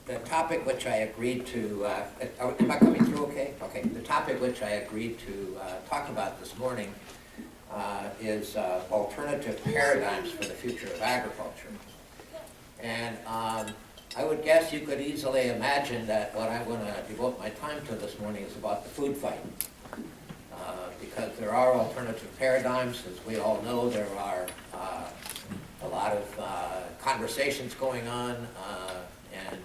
The topic which I agreed to, am I coming through okay? Okay, the topic which I agreed to talk about this morning is alternative paradigms for the future of agriculture. And I would guess you could easily imagine that what I'm going to devote my time to this morning is about the food fight. Because there are alternative paradigms. As we all know, there are a lot of conversations going on and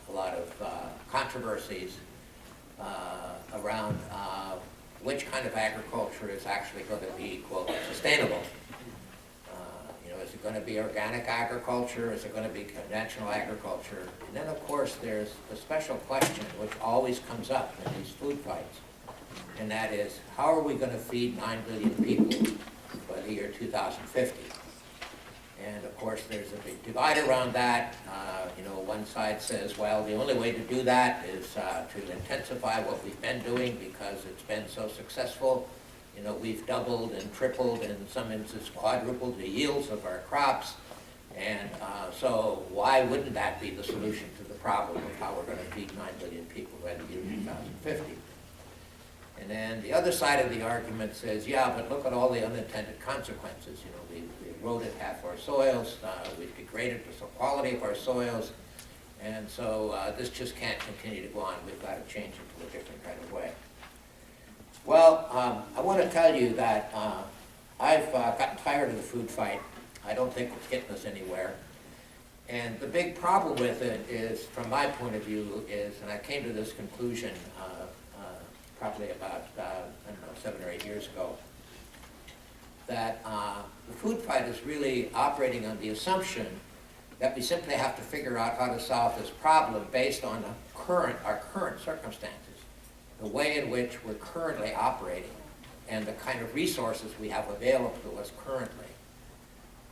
a lot of controversies around which kind of agriculture is actually going to be, quote, sustainable. Is it going to be organic agriculture? Is it going to be conventional agriculture? And then, of course, there's the special question which always comes up in these food fights, and that is, how are we going to feed 9 billion people by the year 2050? And, of course, there's a big divide around that. One side says, well, the only way to do that is to intensify what we've been doing because it's been so successful. We've doubled and tripled, and in some instances quadrupled the yields of our crops. And so why wouldn't that be the solution to the problem of how we're going to feed 9 billion people by the year 2050? And then the other side of the argument says, yeah, but look at all the unintended consequences. We eroded half our soils, we've degraded the quality of our soils, and so this just can't continue to go on. We've got to change it to a different kind of way. Well, I want to tell you that I've gotten tired of the food fight. I don't think it's getting us anywhere. And the big problem with it is, from my point of view, and I came to this conclusion probably about, 7 or 8 years ago, that the food fight is really operating on the assumption that we simply have to figure out how to solve this problem based on our current circumstances, the way in which we're currently operating, and the kind of resources we have available to us currently.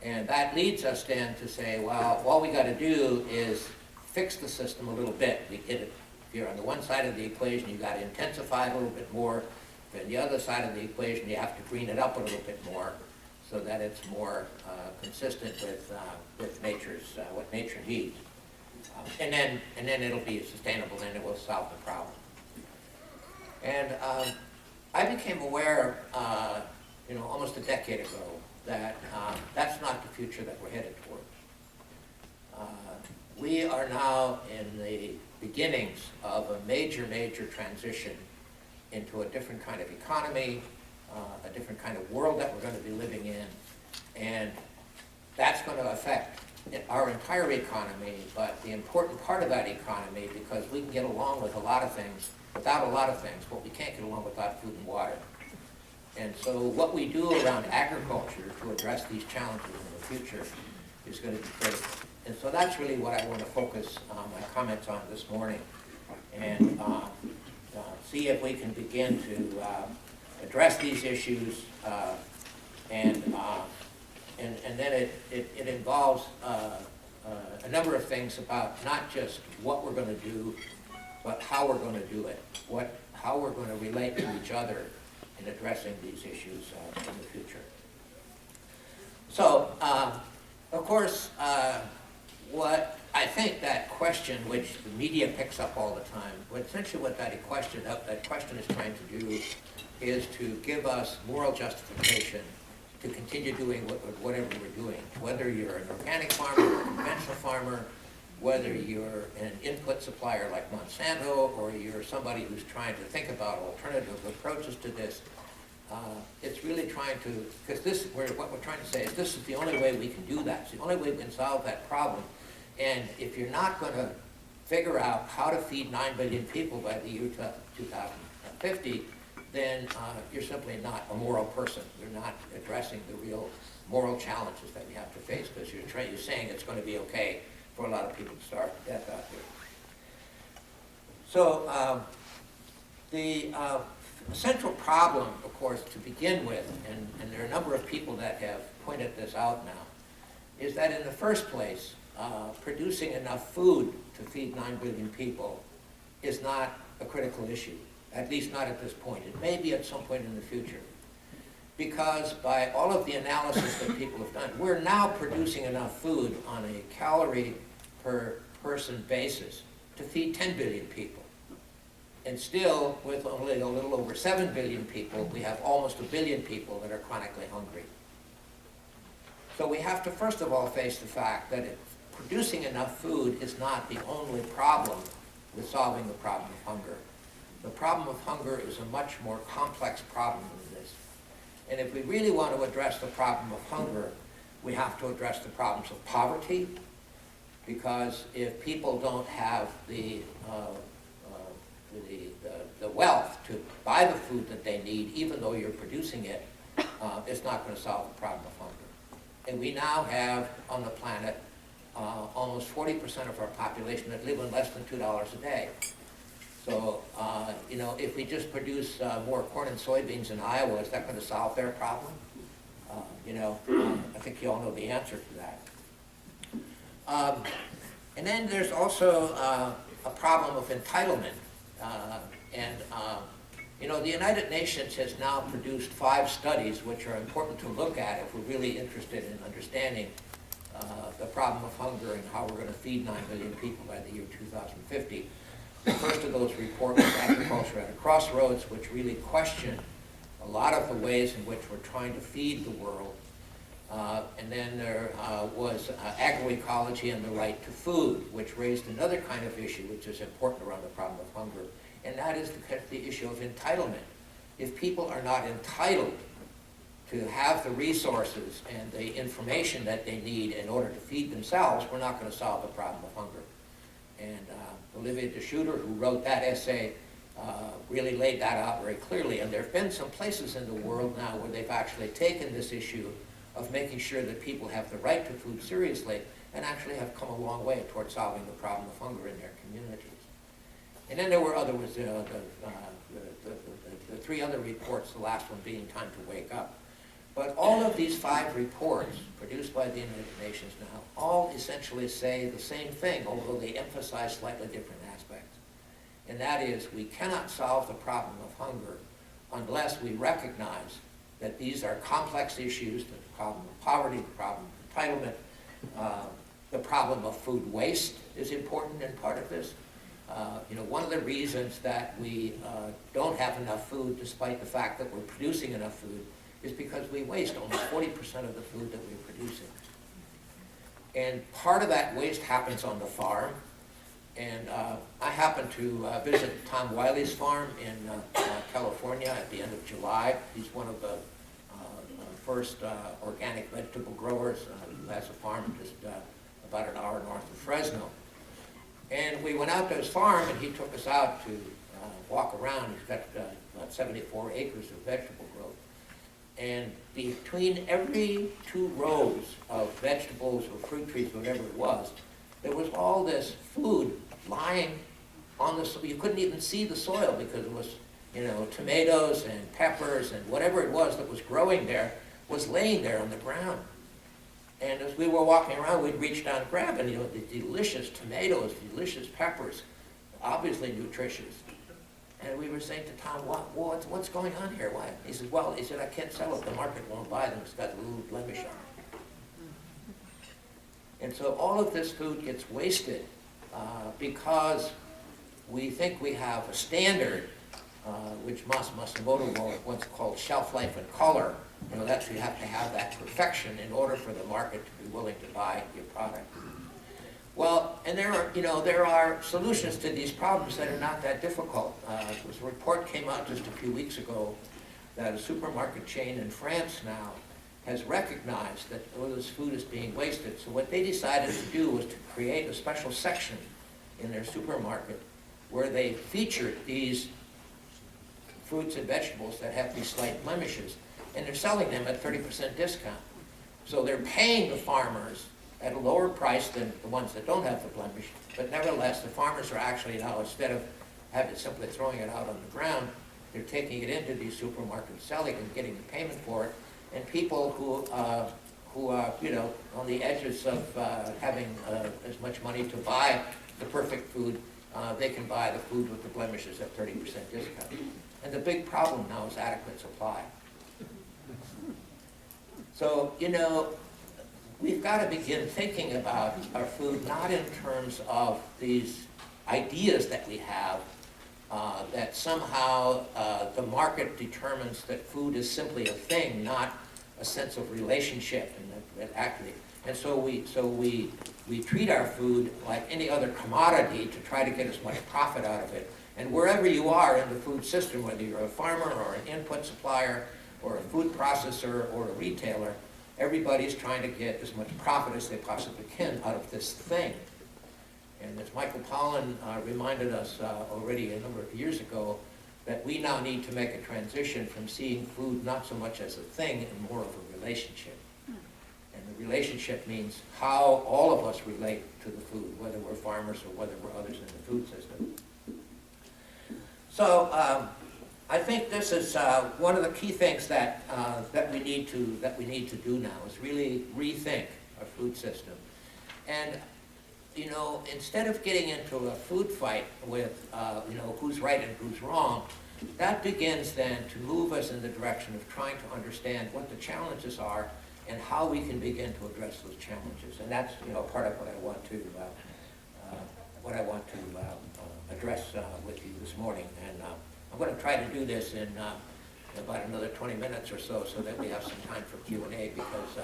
And that leads us then to say, well, all we got to do is fix the system a little bit. We get it. If you're on the one side of the equation, you got to intensify it a little bit more. Then the other side of the equation, you have to green it up a little bit more so that it's more consistent with nature's what nature needs. And then it'll be sustainable, and it will solve the problem. And I became aware, almost a decade ago, that that's not the future that we're headed toward. We are now in the beginnings of a major, major transition into a different kind of economy, a different kind of world that we're going to be living in, and that's going to affect our entire economy, but the important part of that economy, because we can get along with a lot of things without a lot of things, but we can't get along without food and water. And so what we do around agriculture to address these challenges in the future is going to be critical. And so that's really what I want to focus my comments on this morning, and see if we can begin to address these issues, and then it involves a number of things about not just what we're going to do, but how we're going to do it, how we're going to relate to each other in addressing these issues in the future. So, of course, what I think that question, which the media picks up all the time, essentially what that question is trying to do is to give us moral justification to continue doing whatever we're doing, whether you're an organic farmer or a conventional farmer, whether you're an input supplier like Monsanto, or you're somebody who's trying to think about alternative approaches to this. It's really trying to, because what we're trying to say is this is the only way we can do that. It's the only way we can solve that problem. And if you're not going to figure out how to feed 9 billion people by the year 2050, then you're simply not a moral person. You're not addressing the real moral challenges that we have to face, because you're saying it's going to be okay for a lot of people to starve to death out there. So the central problem, of course, to begin with, and there are a number of people that have pointed this out now, is that in the first place, producing enough food to feed 9 billion people is not a critical issue, at least not at this point. It may be at some point in the future. because by all of the analysis that people have done, we're now producing enough food on a calorie per person basis to feed 10 billion people. And still, with only a little over 7 billion people, we have almost 1 billion people that are chronically hungry. So we have to first of all face the fact that producing enough food is not the only problem with solving the problem of hunger. The problem of hunger is a much more complex problem than this. And if we really want to address the problem of hunger, we have to address the problems of poverty, because if people don't have the wealth to buy the food that they need, even though you're producing it, it's not going to solve the problem of hunger. And we now have on the planet almost 40% of our population that live on less than $2 a day. So, you know, if we just produce more corn and soybeans in Iowa, is that going to solve their problem? You know, I think you all know the answer to that. And then there's also a problem of entitlement. You know, the United Nations has now produced 5 studies which are important to look at if we're really interested in understanding the problem of hunger and how we're going to feed 9 billion people by the year 2050. The first of those reports was Agriculture at a Crossroads, which really questioned a lot of the ways in which we're trying to feed the world. And then there was agroecology and the right to food, which raised another kind of issue which is important around the problem of hunger, and that is the issue of entitlement. If people are not entitled to have the resources and the information that they need in order to feed themselves, we're not going to solve the problem of hunger. And Olivier de Schutter, who wrote that essay, really laid that out very clearly. And there have been some places in the world now where they've actually taken this issue of making sure that people have the right to food seriously and actually have come a long way toward solving the problem of hunger in their communities. And then there were other, the 3 other reports, the last one being Time to Wake Up. But all of these 5 reports produced by the United Nations now all essentially say the same thing, although they emphasize slightly different aspects. And that is, we cannot solve the problem of hunger unless we recognize that these are complex issues, that the problem of poverty, the problem of entitlement, the problem of food waste is important in part of this. You know, one of the reasons that we don't have enough food, despite the fact that we're producing enough food, is because we waste almost 40% of the food that we're producing. And part of that waste happens on the farm. And I happened to visit Tom Wiley's farm in California at the end of July. He's one of the first organic vegetable growers who has a farm just about an hour north of Fresno. And we went out to his farm, and he took us out to walk around. He's got about 74 acres of vegetable growth. And between every 2 rows of vegetables or fruit trees, whatever it was, there was all this food lying on the soil. You couldn't even see the soil because it was, you know, tomatoes and peppers and whatever it was that was growing there was laying there on the ground. And as we were walking around, we'd reach down and grab it, you know, the delicious tomatoes, delicious peppers, obviously nutritious. And we were saying to Tom, what's going on here? Why? He said, well, I can't sell it. The market won't buy them. It's got a little blemish on it. And so all of this food gets wasted because we think we have a standard, which Matsumoto once called shelf life and color. You know, that you have to have that perfection in order for the market to be willing to buy your product. Well, and there are solutions to these problems that are not that difficult. This report came out just a few weeks ago that a supermarket chain in France now has recognized that all this food is being wasted. So what they decided to do was to create a special section in their supermarket where they featured these fruits and vegetables that have these slight blemishes, and they're selling them at 30% discount. So they're paying the farmers at a lower price than the ones that don't have the blemish, but nevertheless, the farmers are actually now, instead of simply throwing it out on the ground, they're taking it into these supermarkets, selling and getting the payment for it, and people who are, you know, on the edges of having as much money to buy the perfect food, they can buy the food with the blemishes at 30% discount. And the big problem now is adequate supply. So, you know, we've got to begin thinking about our food not in terms of these ideas that we have, that somehow the market determines that food is simply a thing, not a sense of relationship. And so we treat our food like any other commodity to try to get as much profit out of it. And wherever you are in the food system, whether you're a farmer or an input supplier or a food processor or a retailer, everybody's trying to get as much profit as they possibly can out of this thing. And as Michael Pollan reminded us already a number of years ago, that we now need to make a transition from seeing food not so much as a thing and more of a relationship. And the relationship means how all of us relate to the food, whether we're farmers or whether we're others in the food system. So I think this is one of the key things that we need to do now is really rethink our food system. And you know, instead of getting into a food fight with you know, who's right and who's wrong, that begins then to move us in the direction of trying to understand what the challenges are and how we can begin to address those challenges. And that's, you know, part of what I want to address with you this morning. And I'm going to try to do this in about another 20 minutes or so that we have some time for Q&A, because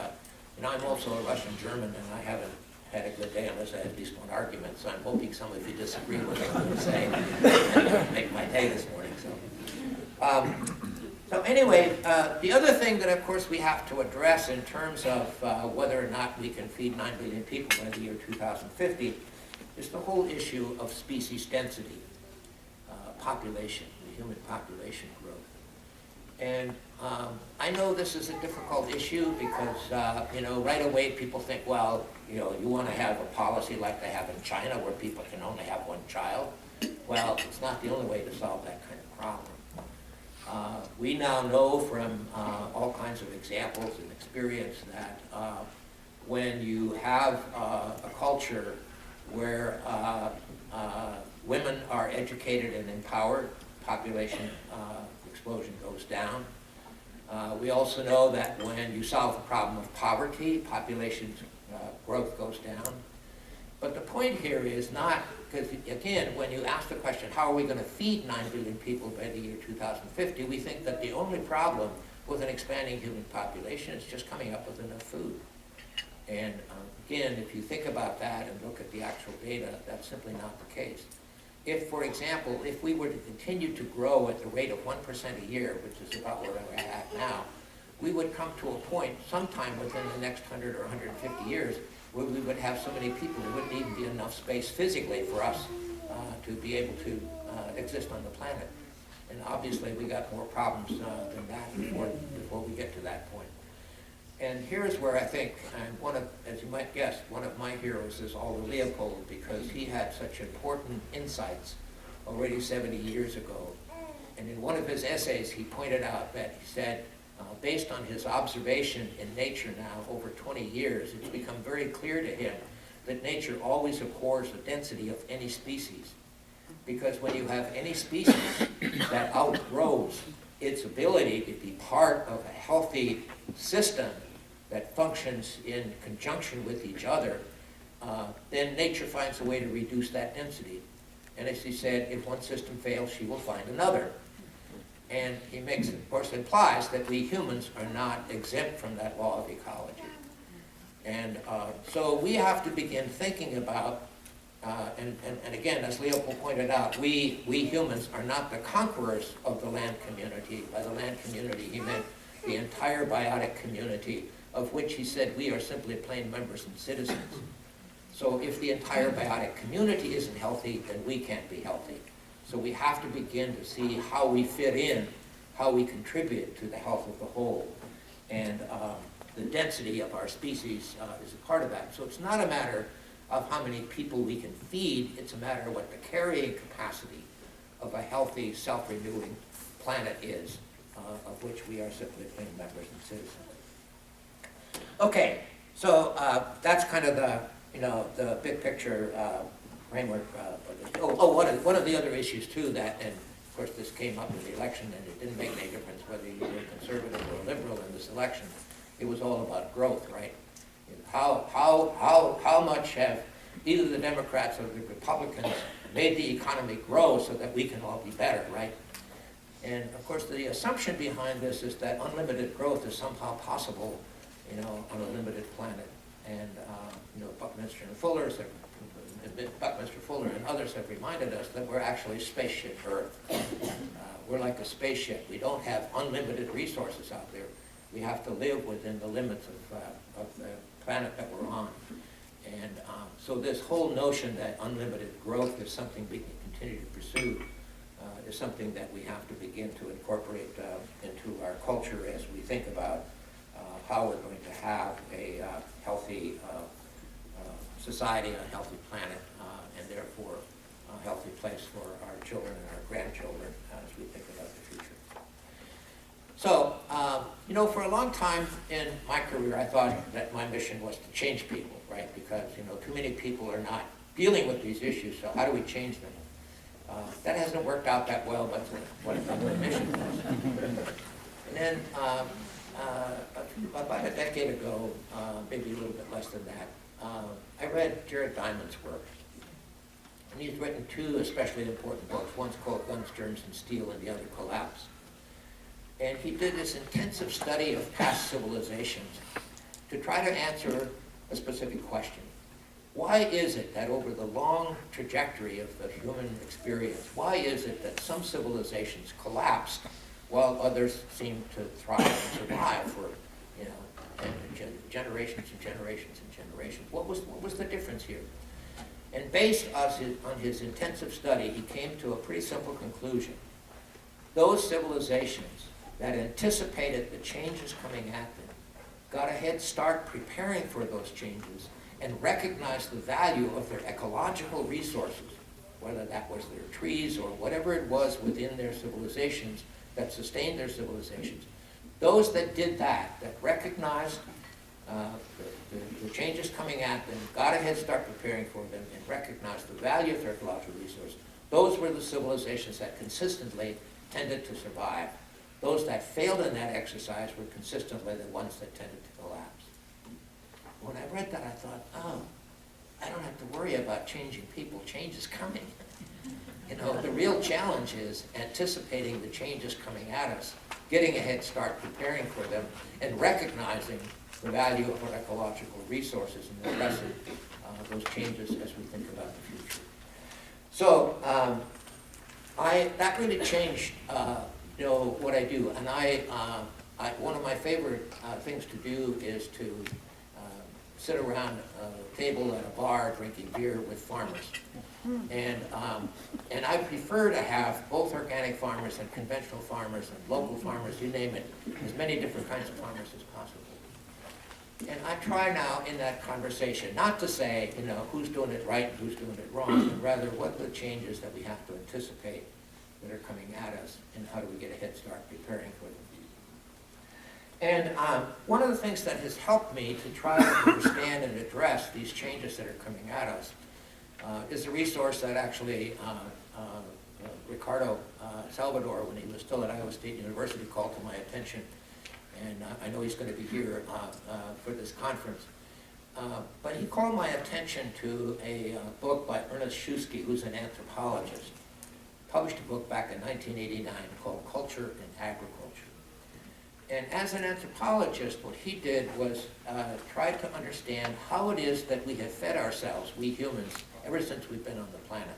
you know, I'm also a Russian German and I haven't had a good day unless I had at least one argument, so I'm hoping some of you disagree with what I'm going to say and make my day this morning. So anyway, the other thing that of course we have to address in terms of whether or not we can feed 9 billion people by the year 2050 is the whole issue of species density, population, the human population growth. And I know this is a difficult issue because, you know, right away people think, well, you know, you want to have a policy like they have in China where people can only have one child. Well, it's not the only way to solve that kind of problem. We now know from all kinds of examples and experience that when you have a culture where women are educated and empowered, population explosion goes down. We also know that when you solve the problem of poverty, population growth goes down. But the point here is not, because again, when you ask the question, how are we going to feed 9 billion people by the year 2050, we think that the only problem with an expanding human population is just coming up with enough food. And again, if you think about that and look at the actual data, that's simply not the case. If, for example, if we were to continue to grow at the rate of 1% a year, which is about where we're at now, we would come to a point sometime within the next 100 or 150 years where we would have so many people there wouldn't even be enough space physically for us to be able to exist on the planet. And obviously we got more problems than that before we get to that point. And here's where I think, and one of, as you might guess, one of my heroes is Aldo Leopold, because he had such important insights already 70 years ago. And in one of his essays, he pointed out that he said, based on his observation in nature now over 20 years, it's become very clear to him that nature always abhors the density of any species. Because when you have any species that outgrows its ability to be part of a healthy system that functions in conjunction with each other, then nature finds a way to reduce that density. And as he said, if one system fails, she will find another. And he makes, of course, implies that we humans are not exempt from that law of ecology. And so we have to begin thinking about, and again, as Leopold pointed out, we humans are not the conquerors of the land community. By the land community, he meant the entire biotic community, of which he said we are simply plain members and citizens. So if the entire biotic community isn't healthy, then we can't be healthy. So we have to begin to see how we fit in, how we contribute to the health of the whole. And the density of our species is a part of that. So it's not a matter of how many people we can feed, it's a matter of what the carrying capacity of a healthy, self-renewing planet is, of which we are simply plain members and citizens. Okay, so that's kind of the, you know, the big picture framework. One of the other issues too that, and of course this came up in the election and it didn't make any difference whether you were conservative or liberal in this election, it was all about growth, right? How much have either the Democrats or the Republicans made the economy grow so that we can all be better, right? And of course, the assumption behind this is that unlimited growth is somehow possible, on a limited planet. And Buckminster Fuller and others have reminded us that we're actually spaceship Earth. We're like a spaceship. We don't have unlimited resources out there. We have to live within the limits of the planet that we're on. And so this whole notion that unlimited growth is something we can continue to pursue is something that we have to begin to incorporate into our culture as we think about how we're going to have a healthy society, a healthy planet, and therefore a healthy place for our children and our grandchildren as we think about the future. So, for a long time in my career, I thought that my mission was to change people, right? Because, too many people are not dealing with these issues, so how do we change them? That hasn't worked out that well, but what my mission was. And then, about a decade ago, maybe a little bit less than that, I read Jared Diamond's work. And he's written two especially important books. One's called Guns, Germs, and Steel, and the other Collapse. And he did this intensive study of past civilizations to try to answer a specific question. Why is it that over the long trajectory of the human experience, why is it that some civilizations collapsed while others seem to thrive and survive for, generations and generations and generations? What was the difference here? And based on his intensive study, he came to a pretty simple conclusion. Those civilizations that anticipated the changes coming at them got a head start preparing for those changes and recognized the value of their ecological resources, whether that was their trees or whatever it was within their civilizations that sustained their civilizations. Those that did that recognized the changes coming at them, got a head start preparing for them, and recognized the value of their ecological resources, those were the civilizations that consistently tended to survive. Those that failed in that exercise were consistently the ones that tended to collapse. When I read that, I thought, I don't have to worry about changing people. Change is coming. The real challenge is anticipating the changes coming at us, getting a head start, preparing for them, and recognizing the value of our ecological resources and addressing those changes as we think about the future. So that really changed what I do. And one of my favorite things to do is to sit around a table at a bar drinking beer with farmers. And I prefer to have both organic farmers and conventional farmers and local farmers, you name it, as many different kinds of farmers as possible. And I try now in that conversation not to say, who's doing it right and who's doing it wrong, but rather what are the changes that we have to anticipate that are coming at us, and how do we get a head start preparing for them. And one of the things that has helped me to try to understand and address these changes that are coming at us is a resource that actually Ricardo Salvador, when he was still at Iowa State University, called to my attention. And I know he's going to be here for this conference. But he called my attention to a book by Ernest Shusky, who's an anthropologist. Published a book back in 1989 called Culture and Agriculture. And as an anthropologist, what he did was try to understand how it is that we have fed ourselves, we humans, ever since we've been on the planet.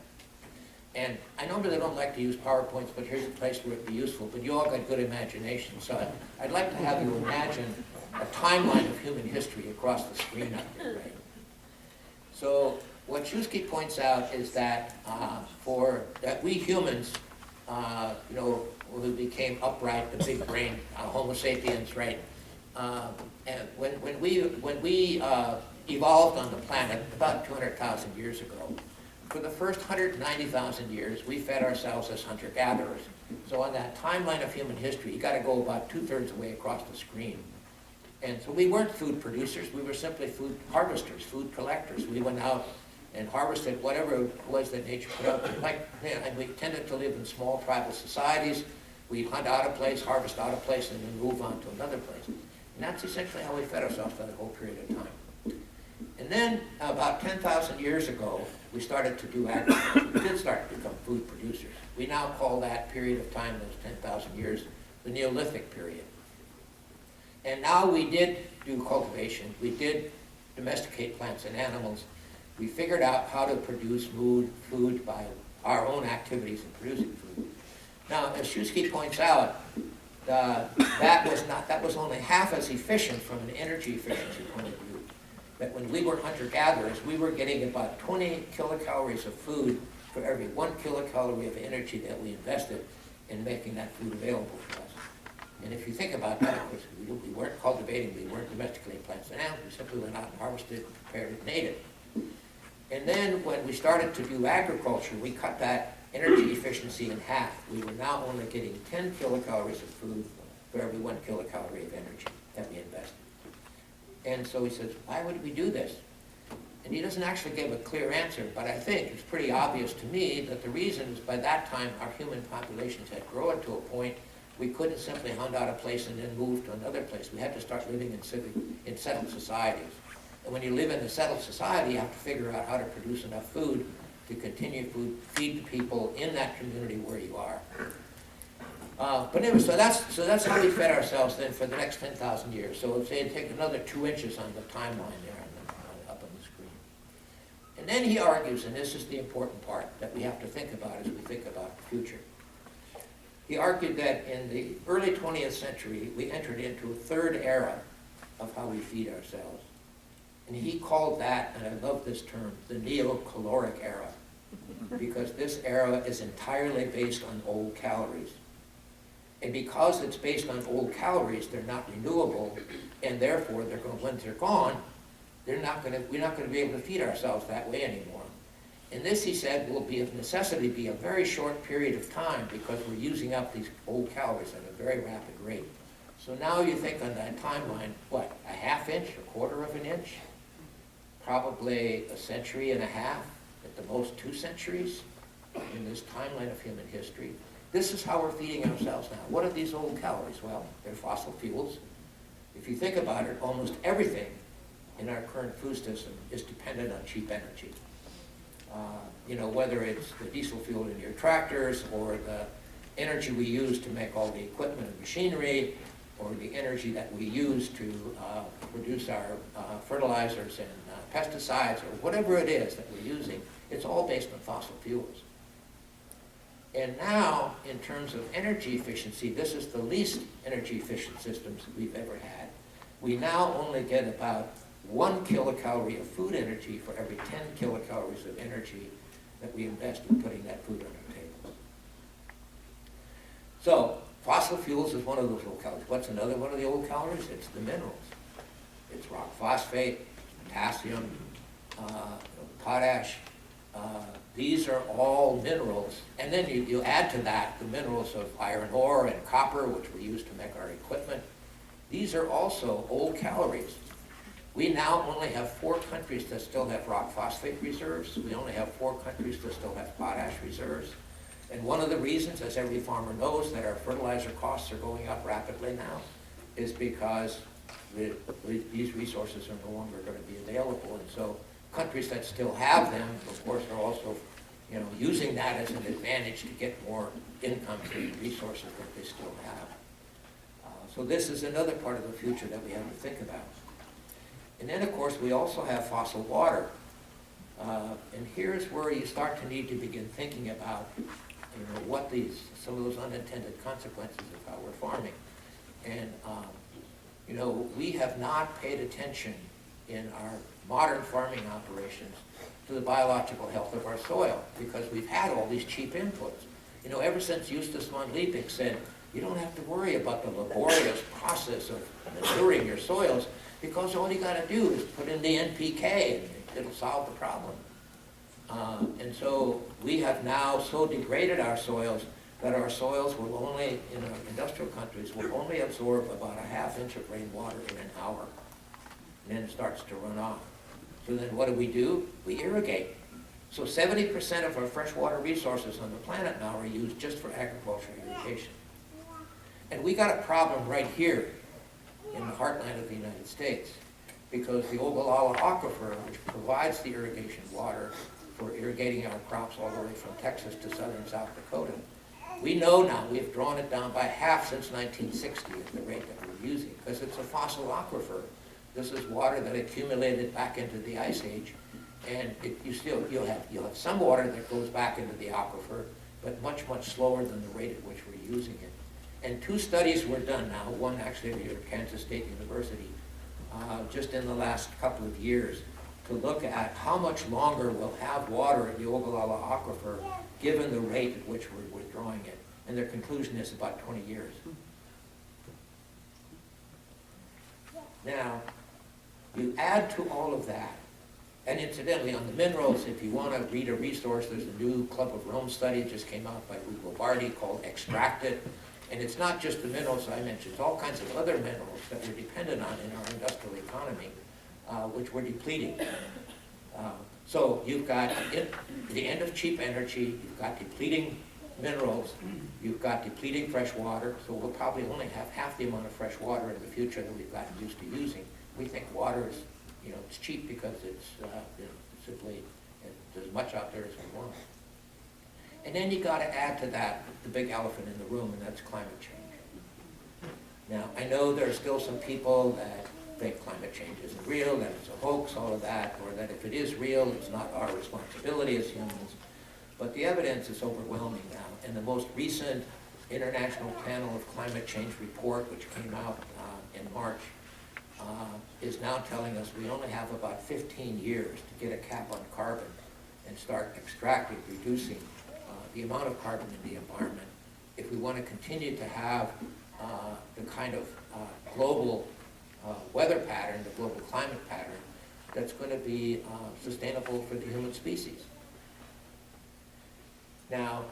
And I normally don't like to use PowerPoints, but here's a place where it'd be useful. But you all got good imagination, so I'd like to have you imagine a timeline of human history across the screen up here, right? So what Shusky points out is that we humans, who became upright, the big brain, Homo sapiens, right? And when we evolved on the planet about 200,000 years ago, for the first 190,000 years, we fed ourselves as hunter-gatherers. So on that timeline of human history, you got to go about 2/3 of the way across the screen. And so we weren't food producers, we were simply food harvesters, food collectors. We went out and harvested whatever it was that nature put out there. And we tended to live in small tribal societies. We'd hunt out a place, harvest out a place, and then move on to another place. And that's essentially how we fed ourselves for that whole period of time. And then about 10,000 years ago, we started to do agriculture. We did start to become food producers. We now call that period of time, those 10,000 years, the Neolithic period. And now we did do cultivation. We did domesticate plants and animals. We figured out how to produce food by our own activities in producing food. Now, as Shusky points out, that was only half as efficient from an energy efficiency point of view. That when we were hunter-gatherers, we were getting about 20 kilocalories of food for every 1 kilocalorie of energy that we invested in making that food available for us. And if you think about that, of course, we weren't cultivating, we weren't domesticating plants and animals, we simply went out and harvested, prepared it, and ate it. And then when we started to do agriculture, we cut that energy efficiency in half. We were now only getting 10 kilocalories of food for every 1 kilocalorie of energy that we invested. And so he says, why would we do this? And he doesn't actually give a clear answer, but I think it's pretty obvious to me that the reason is by that time our human populations had grown to a point we couldn't simply hunt out a place and then move to another place. We had to start living in settled societies. And when you live in a settled society, you have to figure out how to produce enough food to continue to feed the people in that community where you are. But anyway, so that's how we fed ourselves then for the next 10,000 years. So let's say take another 2 inches on the timeline there up on the screen. And then he argues, and this is the important part that we have to think about as we think about the future. He argued that in the early 20th century, we entered into a third era of how we feed ourselves. And he called that, and I love this term, the neo-caloric era, because this era is entirely based on old calories. And because it's based on old calories, they're not renewable, and therefore, once they're gone, we're not going to be able to feed ourselves that way anymore. And this, he said, will be of necessity be a very short period of time because we're using up these old calories at a very rapid rate. So now you think on that timeline, what, a half inch, a quarter of an inch? Probably a century and a half, at the most 2 centuries in this timeline of human history. This is how we're feeding ourselves now. What are these old calories? Well, they're fossil fuels. If you think about it, almost everything in our current food system is dependent on cheap energy. Whether it's the diesel fuel in your tractors or the energy we use to make all the equipment and machinery or the energy that we use to produce our fertilizers and pesticides or whatever it is that we're using, it's all based on fossil fuels. And now, in terms of energy efficiency, this is the least energy efficient systems we've ever had. We now only get about 1 kilocalorie of food energy for every 10 kilocalories of energy that we invest in putting that food on our tables. So, fossil fuels is one of those old calories. What's another one of the old calories? It's the minerals. It's rock phosphate, potassium, potash. These are all minerals. And then you add to that the minerals of iron ore and copper, which we use to make our equipment. These are also old calories. We now only have 4 countries that still have rock phosphate reserves. We only have 4 countries that still have potash reserves. And one of the reasons, as every farmer knows, that our fertilizer costs are going up rapidly now is because these resources are no longer going to be available. And so countries that still have them, of course, are also using that as an advantage to get more income from the resources that they still have. So this is another part of the future that we have to think about. And then, of course, we also have fossil water. And here's where you start to need to begin thinking about what some of those unintended consequences of how we're farming. And, we have not paid attention in our modern farming operations to the biological health of our soil because we've had all these cheap inputs. Ever since Justus von Liebig said, you don't have to worry about the laborious process of maturing your soils because all you got to do is put in the NPK and it'll solve the problem. And so we have now so degraded our soils that our soils will only, in our industrial countries, will only absorb about a ½ inch of rainwater in an hour. And then it starts to run off. So then what do? We irrigate. So 70% of our freshwater resources on the planet now are used just for agricultural irrigation. And we got a problem right here in the heartland of the United States, because the Ogallala Aquifer, which provides the irrigation water for irrigating our crops all the way from Texas to southern South Dakota, we know now we've drawn it down by half since 1960 at the rate that we're using, because it's a fossil aquifer. This is water that accumulated back into the Ice Age, and you'll have some water that goes back into the aquifer, but much, much slower than the rate at which we're using it. And 2 studies were done now, one actually here at Kansas State University, just in the last couple of years, to look at how much longer we'll have water in the Ogallala Aquifer given the rate at which we're withdrawing it. And their conclusion is about 20 years. Now, you add to all of that, and incidentally, on the minerals, if you want to read a resource, there's a new Club of Rome study that just came out by Ugo Bardi called Extracted. And it's not just the minerals I mentioned, it's all kinds of other minerals that we're dependent on in our industrial economy, which we're depleting. So you've got the end of cheap energy, you've got depleting minerals, you've got depleting fresh water, so we'll probably only have half the amount of fresh water in the future that we've gotten used to using. We think water is, it's cheap because it's simply, there's as much out there as we want. And then you got to add to that the big elephant in the room, and that's climate change. Now, I know there are still some people that think climate change isn't real, that it's a hoax, all of that, or that if it is real, it's not our responsibility as humans. But the evidence is overwhelming now. And the most recent International Panel of Climate Change report, which came out in March, is now telling us we only have about 15 years to get a cap on carbon and start extracting, reducing the amount of carbon in the environment if we want to continue to have the kind of global weather pattern, the global climate pattern, that's going to be sustainable for the human species. Now,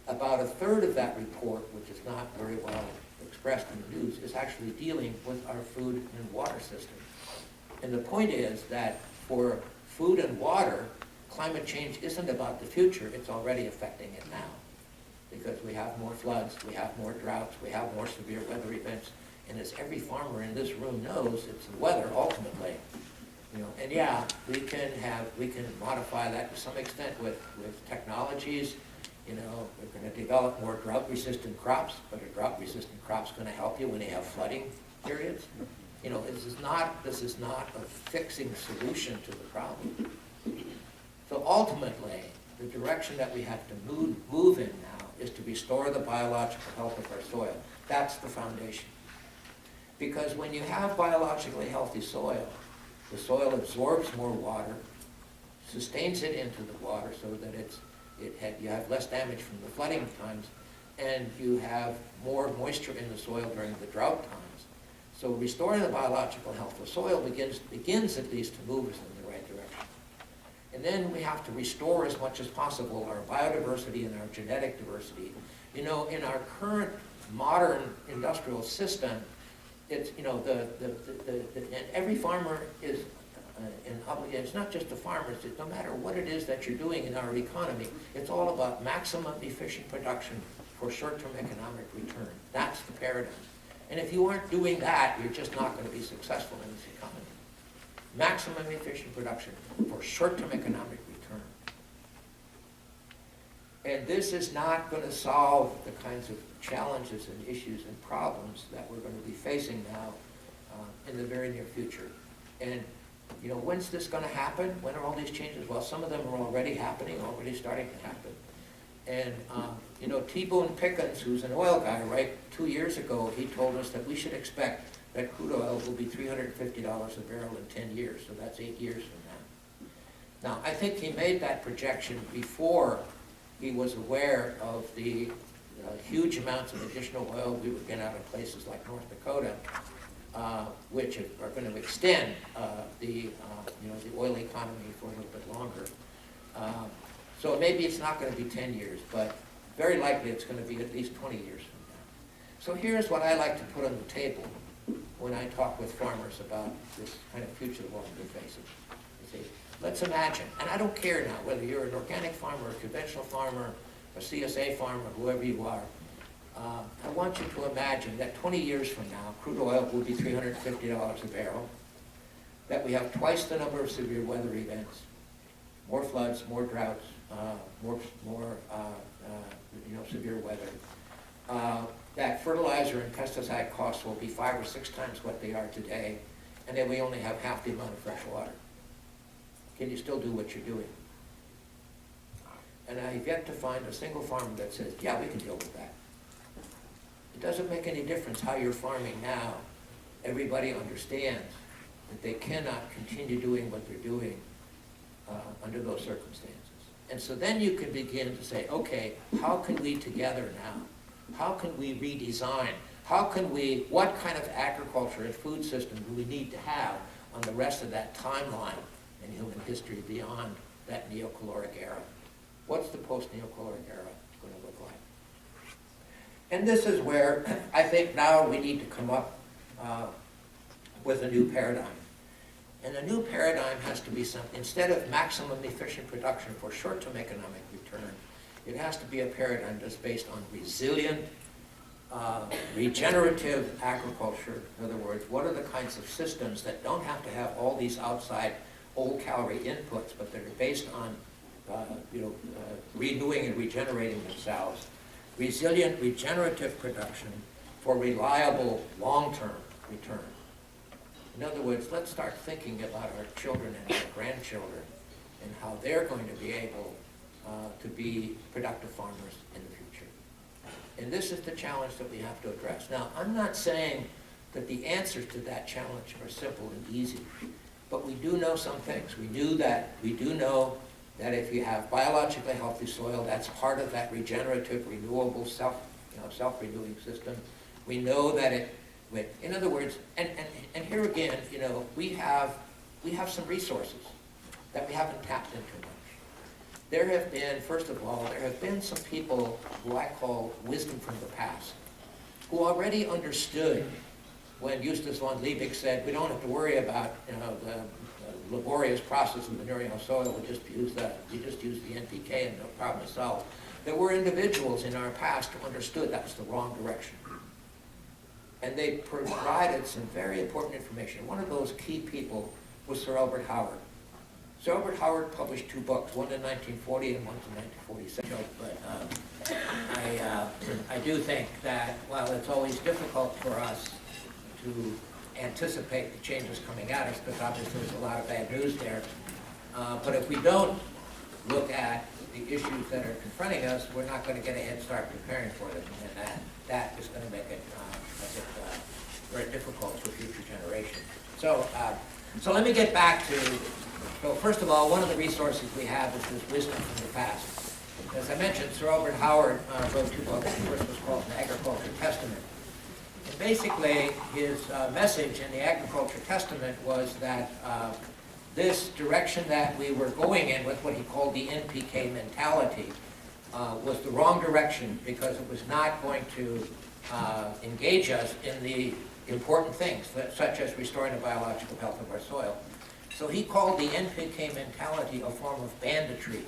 about a third of that report, which is not very well expressed in the news, is actually dealing with our food and water system. And the point is that for food and water, climate change isn't about the future, it's already affecting it now. Because we have more floods, we have more droughts, we have more severe weather events, and as every farmer in this room knows, it's the weather ultimately. And yeah, we can modify that to some extent with technologies. We're going to develop more drought-resistant crops, but a drought-resistant crop's going to help you when you have flooding periods. This is not a fixing solution to the problem. So ultimately, the direction that we have to move in now is to restore the biological health of our soil. That's the foundation. Because when you have biologically healthy soil, the soil absorbs more water, sustains it into the water so that you have less damage from the flooding times, and you have more moisture in the soil during the drought times. So restoring the biological health of soil begins at least to move us in the right direction. And then we have to restore as much as possible our biodiversity and our genetic diversity. In our current modern industrial system, it's, and every farmer is it's not just the farmers, no matter what it is that you're doing in our economy, it's all about maximum efficient production for short-term economic return. That's the paradigm. And if you aren't doing that, you're just not going to be successful in this economy. Maximum efficient production for short-term economic return. And this is not going to solve the kinds of challenges and issues and problems that we're going to be facing now in the very near future. And when's this going to happen? When are all these changes? Well, some of them are already happening, already starting to happen. And, T-Boone Pickens, who's an oil guy, right, 2 years ago, he told us that we should expect that crude oil will be $350 a barrel in 10 years, so that's 8 years from now. Now, I think he made that projection before he was aware of the huge amounts of additional oil we would get out of places like North Dakota, which are going to extend the oil economy for a little bit longer. So maybe it's not going to be 10 years, but very likely it's going to be at least 20 years from now. So here's what I like to put on the table when I talk with farmers about this kind of future that we're facing. You see, let's imagine, and I don't care now whether you're an organic farmer, a conventional farmer, a CSA farmer, whoever you are, I want you to imagine that 20 years from now, crude oil will be $350 a barrel, that we have twice the number of severe weather events, more floods, more droughts, more severe weather, that fertilizer and pesticide costs will be 5 or 6 times what they are today, and that we only have half the amount of fresh water. Can you still do what you're doing? And I've yet to find a single farmer that says, yeah, we can deal with that. It doesn't make any difference how you're farming now. Everybody understands that they cannot continue doing what they're doing under those circumstances. And so then you can begin to say, okay, how can we together now? How can we redesign? What kind of agriculture and food system do we need to have on the rest of that timeline in human history beyond that neocaloric era? What's the post-neocaloric era going to look like? And this is where I think now we need to come up with a new paradigm. And the new paradigm has to be something, instead of maximum efficient production for short-term economic return, it has to be a paradigm that's based on resilient, regenerative agriculture. In other words, what are the kinds of systems that don't have to have all these outside old-calorie inputs, but that are based on renewing and regenerating themselves. Resilient, regenerative production for reliable, long-term return. In other words, let's start thinking about our children and our grandchildren and how they're going to be able to be productive farmers in the future. And this is the challenge that we have to address. Now, I'm not saying that the answers to that challenge are simple and easy, but we do know some things. We do know that if you have biologically healthy soil, that's part of that regenerative, renewable, self-renewing system. We know that in other words, and here again, we have some resources that we haven't tapped into much. There have been, first of all, some people who I call wisdom from the past, who already understood when Justus von Liebig said, we don't have to worry about the laborious process of manuring our soil, we just use the NPK and no problem is solved. There were individuals in our past who understood that was the wrong direction. And they provided some very important information. One of those key people was Sir Albert Howard. Sir Albert Howard published 2 books, one in 1940 and one in 1947. But I do think that while it's always difficult for us to anticipate the changes coming at us, because obviously there's a lot of bad news there. But if we don't look at the issues that are confronting us, we're not going to get a head start preparing for them, and that is going to make it very difficult for future generations. So let me get back to, so first of all, one of the resources we have is this wisdom from the past. As I mentioned, Sir Albert Howard wrote 2 books. The first was called The Agriculture Testament. And basically, his message in the Agriculture Testament was that this direction that we were going in with what he called the NPK mentality was the wrong direction, because it was not going to engage us in the important things, such as restoring the biological health of our soil. So he called the NPK mentality a form of banditry,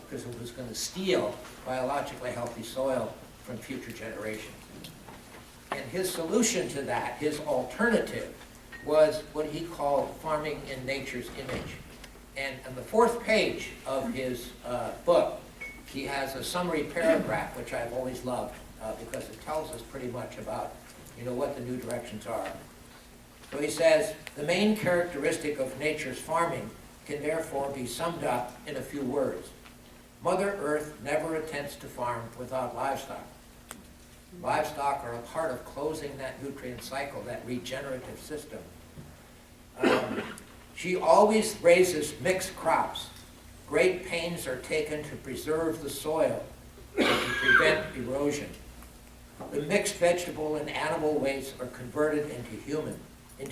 because it was going to steal biologically healthy soil from future generations. And his solution to that, his alternative, was what he called farming in nature's image. And on the 4th page of his book, he has a summary paragraph, which I've always loved, because it tells us pretty much about what the new directions are. So he says, the main characteristic of nature's farming can therefore be summed up in a few words. Mother Earth never attempts to farm without livestock. Livestock are a part of closing that nutrient cycle, that regenerative system. She always raises mixed crops. Great pains are taken to preserve the soil and to prevent erosion. The mixed vegetable and animal wastes are converted into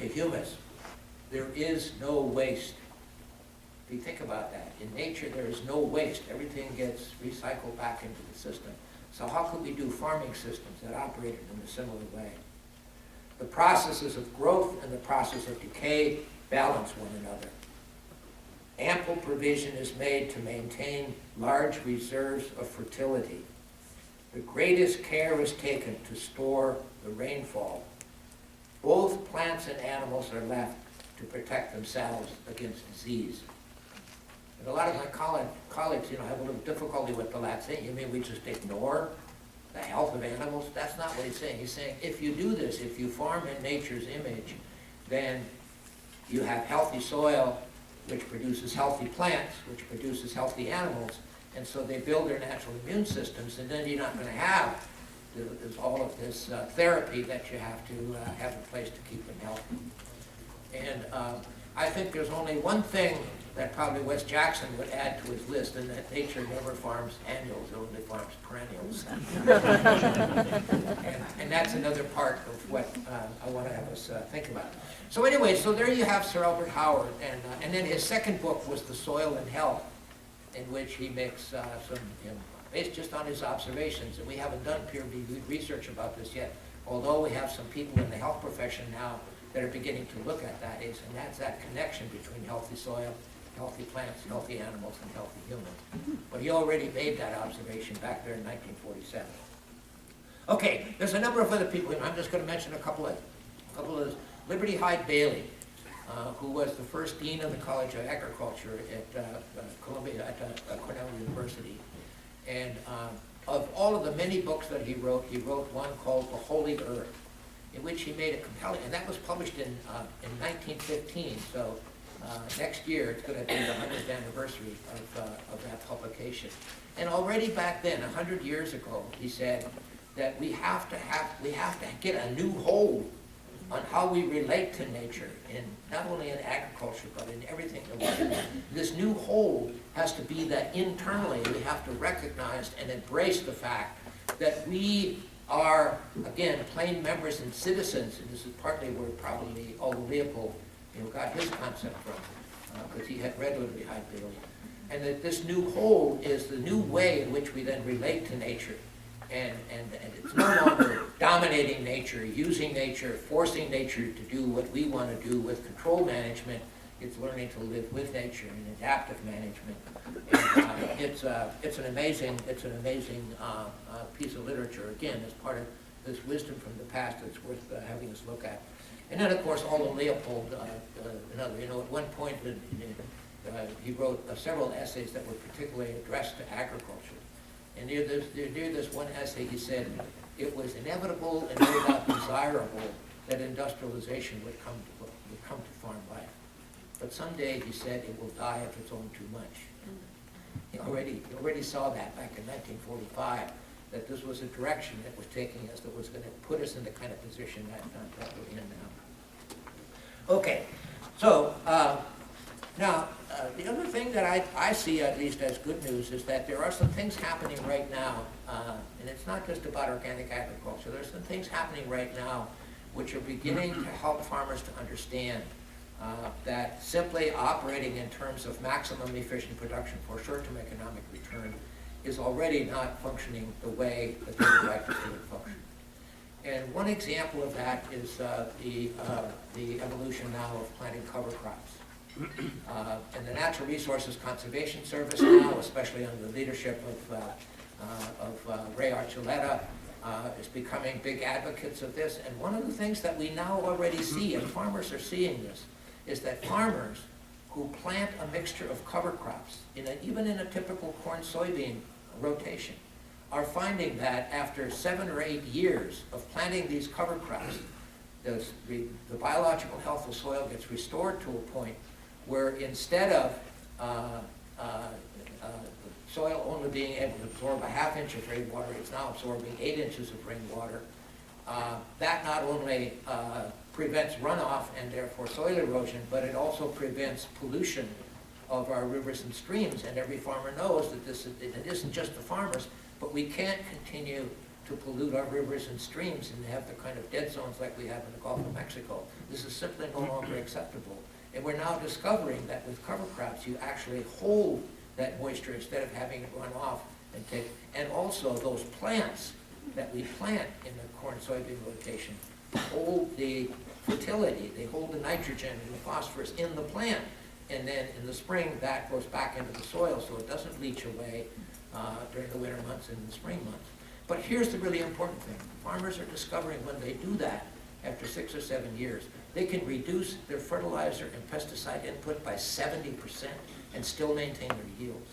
humus. There is no waste. If you think about that, in nature there is no waste. Everything gets recycled back into the system. So how could we do farming systems that operated in a similar way? The processes of growth and the process of decay balance one another. Ample provision is made to maintain large reserves of fertility. the greatest care is taken to store the rainfall, both plants and animals are left to protect themselves against disease. And a lot of my colleagues, have a little difficulty with the last thing. You mean we just ignore the health of animals? That's not what he's saying. He's saying if you do this, if you farm in nature's image, then you have healthy soil, which produces healthy plants, which produces healthy animals, and so they build their natural immune systems, and then you're not going to have all of this therapy that you have to have in place to keep them healthy. And I think there's only one thing that probably Wes Jackson would add to his list, and that nature never farms annuals, it only farms perennials. and that's another part of what I want to have us think about. So anyway, so there you have Sir Albert Howard, and then his second book was The Soil and Health, in which he makes some, based just on his observations, and we haven't done peer-reviewed research about this yet, although we have some people in the health profession now that are beginning to look at that, and that's that connection between healthy soil, healthy plants, healthy animals, and healthy humans. But he already made that observation back there in 1947. Okay, there's a number of other people here. I'm just going to mention a couple of those. Liberty Hyde Bailey, who was the first dean of the College of Agriculture at Cornell University. And of all of the many books that he wrote one called The Holy Earth, in which he made a compelling, and that was published in 1915, so next year it's going to be the 100th anniversary of that publication. And already back then, 100 years ago, he said that we have to get a new hold on how we relate to nature, not only in agriculture, but in everything that we do. This new hold has to be that internally we have to recognize and embrace the fact that we are, again, plain members and citizens, and this is partly where probably Aldo Leopold got his concept from, because he had read Liberty Hyde Bailey. And that this new whole is the new way in which we then relate to nature. And it's no longer dominating nature, using nature, forcing nature to do what we want to do with control management. It's learning to live with nature and adaptive management. And it's an amazing piece of literature. Again, as part of this wisdom from the past, it's worth having us look at. And then, of course, Aldo Leopold, another. At one point, he wrote several essays that were particularly addressed to agriculture. And near this one essay, he said, it was inevitable and no doubt desirable that industrialization would come to farm life. But someday, he said, it will die of its own too much. He already saw that back in 1945, that this was a direction that was taking us, that was going to put us in the kind of position that we're in now. Okay, so now, the other thing that I see, at least as good news, is that there are some things happening right now, and it's not just about organic agriculture. There's some things happening right now which are beginning to help farmers to understand that simply operating in terms of maximum efficient production for short-term economic return is already not functioning the way that they would like to see it function. And one example of that is the evolution now of planting cover crops. And the Natural Resources Conservation Service now, especially under the leadership of Ray Archuleta, is becoming big advocates of this. And one of the things that we now already see, and farmers are seeing this, is that farmers who plant a mixture of cover crops, even in a typical corn-soybean rotation, are finding that after 7 or 8 years of planting these cover crops, the biological health of soil gets restored to a point where instead of soil only being able to absorb a ½ inch of rainwater, it's now absorbing 8 inches of rainwater. That not only prevents runoff and therefore soil erosion, but it also prevents pollution of our rivers and streams. And every farmer knows that it isn't just the farmers, but we can't continue to pollute our rivers and streams and have the kind of dead zones like we have in the Gulf of Mexico. This is simply no longer acceptable. And we're now discovering that with cover crops, you actually hold that moisture instead of having it run off and take. And also those plants that we plant in the corn-soybean rotation hold the fertility, they hold the nitrogen and the phosphorus in the plant. And then in the spring, that goes back into the soil, so it doesn't leach away during the winter months and the spring months. But here's the really important thing. Farmers are discovering when they do that, after 6 or 7 years, they can reduce their fertilizer and pesticide input by 70% and still maintain their yields.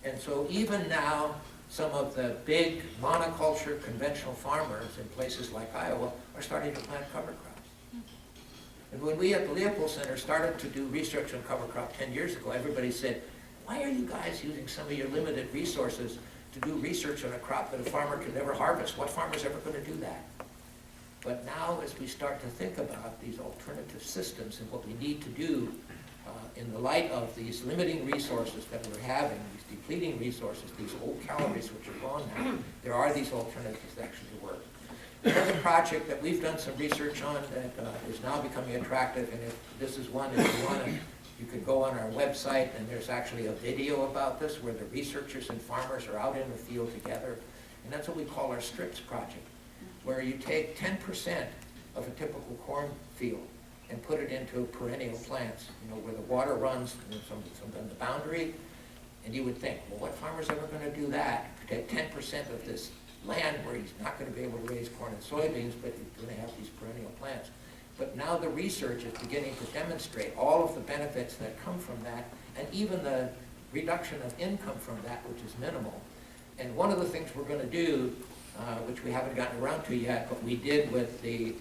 And so even now, some of the big monoculture conventional farmers in places like Iowa are starting to plant cover crops. And when we at the Leopold Center started to do research on cover crop 10 years ago, everybody said, why are you guys using some of your limited resources to do research on a crop that a farmer can never harvest? What farmer's ever going to do that? But now as we start to think about these alternative systems and what we need to do in the light of these limiting resources that we're having, these depleting resources, these old calories which are gone now, there are these alternatives that actually work. Another project that we've done some research on that is now becoming attractive, and if this is one, if you want to, you can go on our website, and there's actually a video about this where the researchers and farmers are out in the field together, and that's what we call our STRIPS project, where you take 10% of a typical cornfield and put it into perennial plants, where the water runs on the boundary, and you would think, well, what farmer's ever going to do that? Take 10% of this land where he's not going to be able to raise corn and soybeans, but he's going to have these perennial plants. But now the research is beginning to demonstrate all of the benefits that come from that, and even the reduction of income from that, which is minimal. And one of the things we're going to do, which we haven't gotten around to yet, but we did with the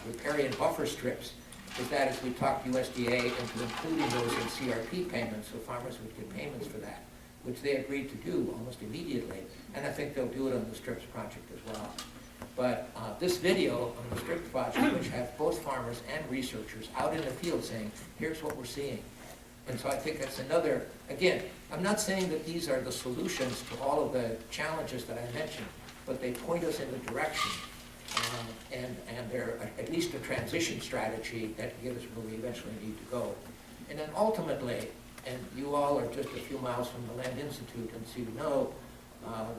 riparian buffer strips, is that as we talked USDA into including those in CRP payments, so farmers would get payments for that, which they agreed to do almost immediately. And I think they'll do it on the STRIPS project as well. But this video on the STRIPS project, which has both farmers and researchers out in the field saying, here's what we're seeing. And so I think that's another, again, I'm not saying that these are the solutions to all of the challenges that I mentioned, but they point us in a direction. And they're at least a transition strategy that gives us where we eventually need to go. And then ultimately, and you all are just a few miles from the Land Institute, and so you know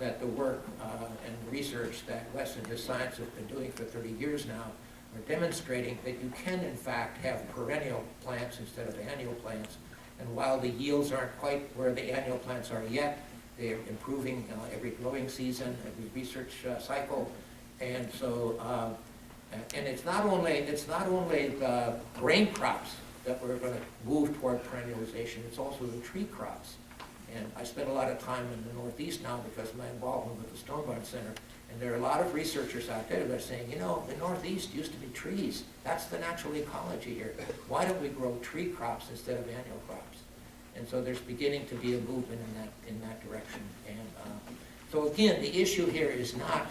that the work and research that Wes and his science have been doing for 30 years now are demonstrating that you can in fact have perennial plants instead of annual plants. And while the yields aren't quite where the annual plants are yet, they're improving every growing season, every research cycle. And so, and it's not only the grain crops that we're going to move toward perennialization, it's also the tree crops. And I spend a lot of time in the Northeast now because of my involvement with the Stone Barn Center. And there are a lot of researchers out there that are saying, the Northeast used to be trees. That's the natural ecology here. Why don't we grow tree crops instead of annual crops? And so there's beginning to be a movement in that direction. And so again, the issue here is not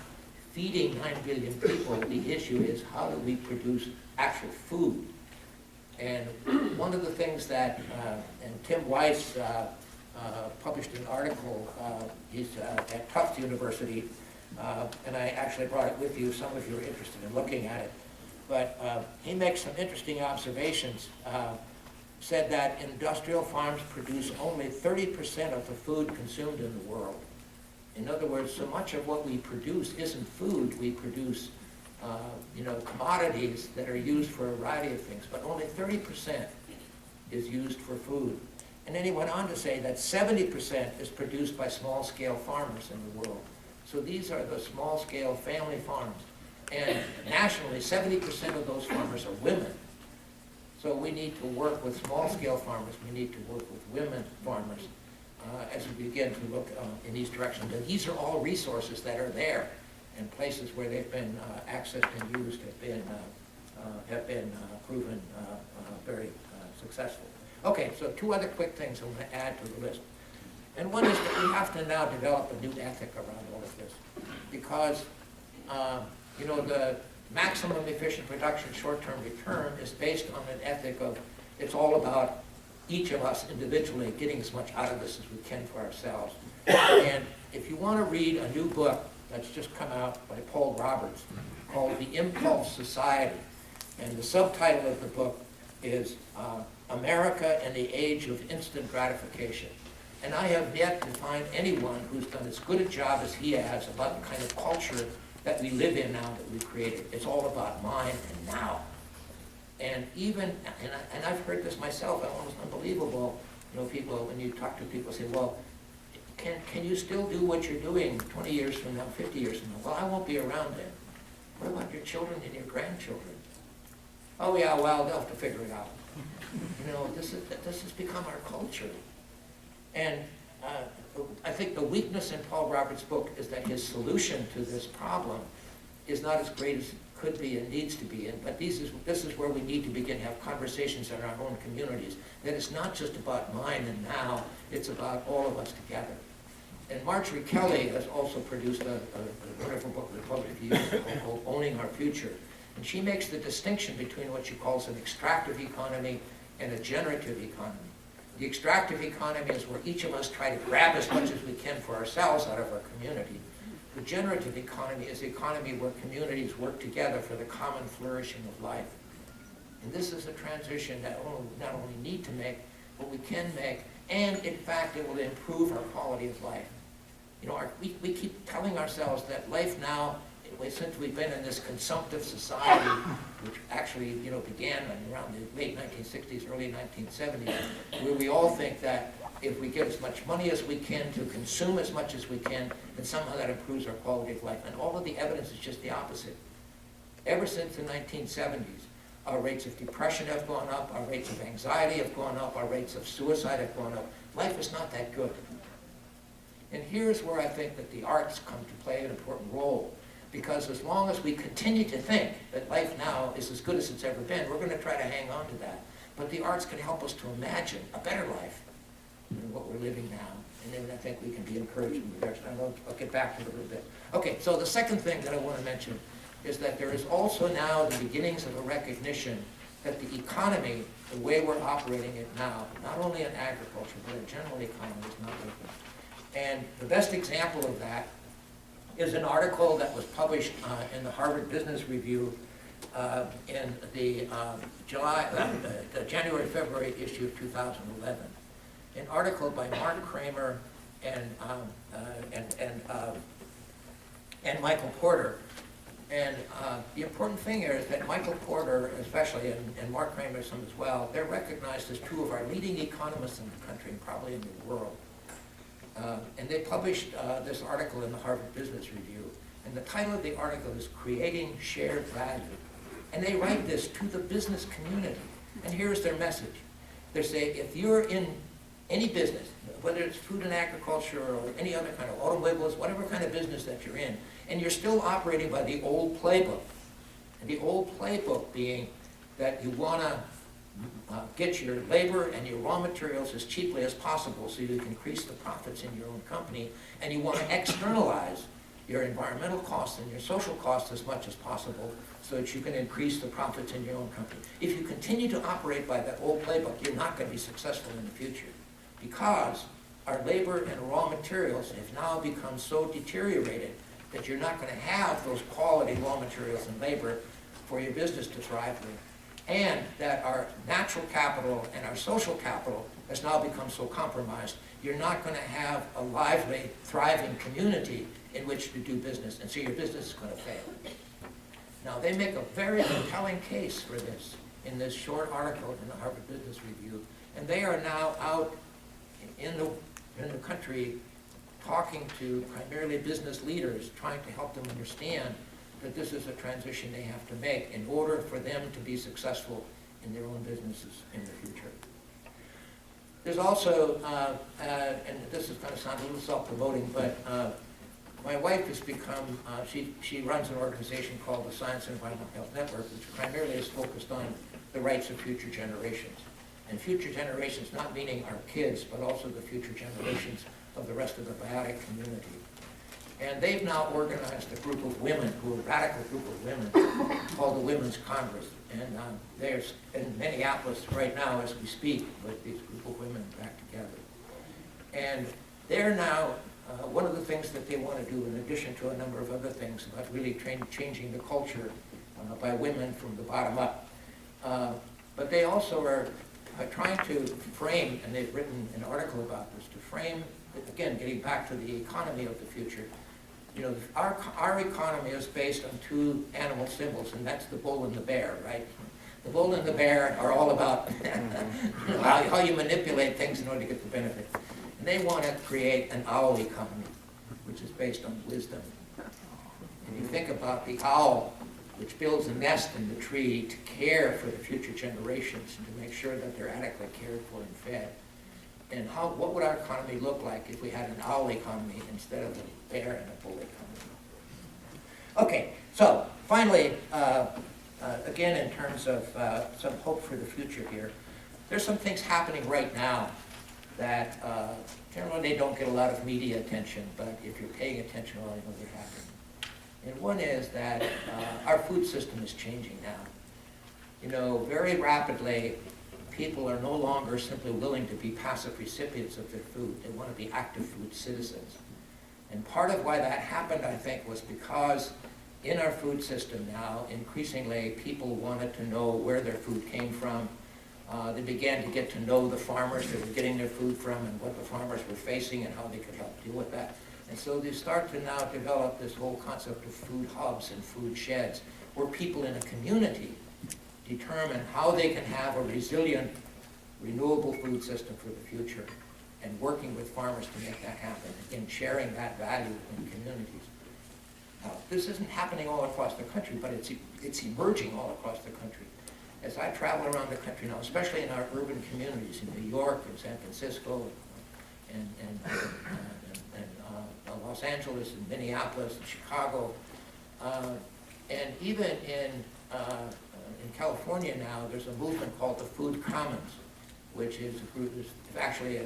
feeding 9 billion people. The issue is how do we produce actual food? And one of the things that, and Tim Weiss published an article, he's at Tufts University, and I actually brought it with you. Some of you are interested in looking at it. But he makes some interesting observations. Said that industrial farms produce only 30% of the food consumed in the world. In other words, so much of what we produce isn't food. We produce commodities that are used for a variety of things, but only 30% is used for food. And then he went on to say that 70% is produced by small-scale farmers in the world. So these are the small-scale family farms. And nationally, 70% of those farmers are women. So we need to work with small-scale farmers. We need to work with women farmers as we begin to look in these directions. And these are all resources that are there, and places where they've been accessed and used have been proven very successful. Okay, so 2 other quick things I want to add to the list. And one is that we have to now develop a new ethic around all of this, because the maximum efficient production short-term return is based on an ethic of it's all about each of us individually getting as much out of this as we can for ourselves. And if you want to read a new book that's just come out by Paul Roberts called The Impulse Society, and the subtitle of the book is America in the Age of Instant Gratification. And I have yet to find anyone who's done as good a job as he has about the kind of culture that we live in now that we've created. It's all about mine and now. And even, I've heard this myself, almost unbelievable, people, when you talk to people, say, well, can you still do what you're doing 20 years from now, 50 years from now? Well, I won't be around then. What about your children and your grandchildren? Oh yeah, well, they'll have to figure it out. You know, this has become our culture. And I think the weakness in Paul Roberts' book is that his solution to this problem is not as great as it could be and needs to be. But this is where we need to begin to have conversations in our own communities. That it's not just about mine and now, it's about all of us together. And Marjorie Kelly has also produced a wonderful book with public use called Owning Our Future. And she makes the distinction between what she calls an extractive economy and a generative economy. The extractive economy is where each of us try to grab as much as we can for ourselves out of our community. The generative economy is the economy where communities work together for the common flourishing of life. And this is a transition that we not only need to make, but we can make, and in fact it will improve our quality of life. You know, we keep telling ourselves that life now, since we've been in this consumptive society, which actually, you know, began around the late 1960s, early 1970s, where we all think that if we get as much money as we can to consume as much as we can, then somehow that improves our quality of life. And all of the evidence is just the opposite. Ever since the 1970s, our rates of depression have gone up, our rates of anxiety have gone up, our rates of suicide have gone up. Life is not that good. And here's where I think that the arts come to play an important role. Because as long as we continue to think that life now is as good as it's ever been, we're going to try to hang on to that. But the arts can help us to imagine a better life than what we're living now. And then I think we can be encouraged in the direction. I'll get back to it a little bit. Okay, so the second thing that I want to mention is that there is also now the beginnings of a recognition that the economy, the way we're operating it now, not only in agriculture, but in general economy, is not working. And the best example of that is an article that was published in the Harvard Business Review in the January-February issue of 2011. An article by Mark Kramer and Michael Porter. And the important thing here is that Michael Porter, especially, and Mark Kramer some as well, they're recognized as two of our leading economists in the country and probably in the world. And they published this article in the Harvard Business Review. And the title of the article is Creating Shared Value. And they write this to the business community. And here's their message. They say, if you're in any business, whether it's food and agriculture or any other kind of automobiles, whatever kind of business that you're in, and you're still operating by the old playbook, and the old playbook being that you want to get your labor and your raw materials as cheaply as possible so you can increase the profits in your own company, and you want to externalize your environmental costs and your social costs as much as possible so that you can increase the profits in your own company. If you continue to operate by that old playbook, you're not going to be successful in the future, because our labor and raw materials have now become so deteriorated that you're not going to have those quality raw materials and labor for your business to thrive with. And that our natural capital and our social capital has now become so compromised, you're not going to have a lively, thriving community in which to do business, and so your business is going to fail. Now, they make a very compelling case for this in this short article in the Harvard Business Review, and they are now out in the country talking to primarily business leaders, trying to help them understand that this is a transition they have to make in order for them to be successful in their own businesses in the future. There's also, and this is going to sound a little self-promoting, but my wife has become, she runs an organization called the Science and Environmental Health Network, which primarily is focused on the rights of future generations. And future generations, not meaning our kids, but also the future generations of the rest of the biotic community. And they've now organized a group of women, a radical group of women, called the Women's Congress. And there's in Minneapolis right now as we speak with these group of women back together. And they're now, one of the things that they want to do, in addition to a number of other things about really changing the culture by women from the bottom up. But they also are trying to frame, and they've written an article about this, to frame, again, getting back to the economy of the future. You know, our economy is based on two animal symbols, and that's the bull and the bear, right? The bull and the bear are all about how you manipulate things in order to get the benefit. And they want to create an owl economy, which is based on wisdom. And you think about the owl, which builds a nest in the tree to care for the future generations and to make sure that they're adequately cared for and fed. And what would our economy look like if we had an owl economy instead of a bear and a bull economy? Okay, so finally, again, in terms of some hope for the future here, there's some things happening right now that generally they don't get a lot of media attention, but if you're paying attention, well, you know they're happening. And one is that our food system is changing now. You know, very rapidly, people are no longer simply willing to be passive recipients of their food. They want to be active food citizens. And part of why that happened, I think, was because in our food system now, increasingly, people wanted to know where their food came from. They began to get to know the farmers they were getting their food from and what the farmers were facing and how they could help deal with that. And so they start to now develop this whole concept of food hubs and food sheds, where people in a community determine how they can have a resilient, renewable food system for the future, and working with farmers to make that happen, and sharing that value in communities. Now, this isn't happening all across the country, but it's emerging all across the country. As I travel around the country now, especially in our urban communities in New York and San Francisco and Los Angeles and Minneapolis and Chicago, and even in California now, there's a movement called the Food Commons, which is actually a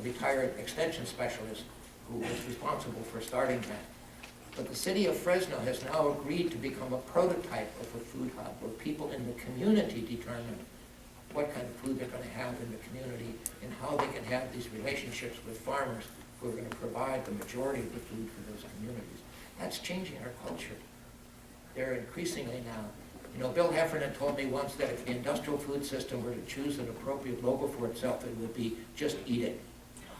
retired extension specialist who was responsible for starting that. But the city of Fresno has now agreed to become a prototype of a food hub where people in the community determine what kind of food they're going to have in the community and how they can have these relationships with farmers who are going to provide the majority of the food for those communities. That's changing our culture. They're increasingly now. You know, Bill Heffernan told me once that if the industrial food system were to choose an appropriate logo for itself, it would be just eat it.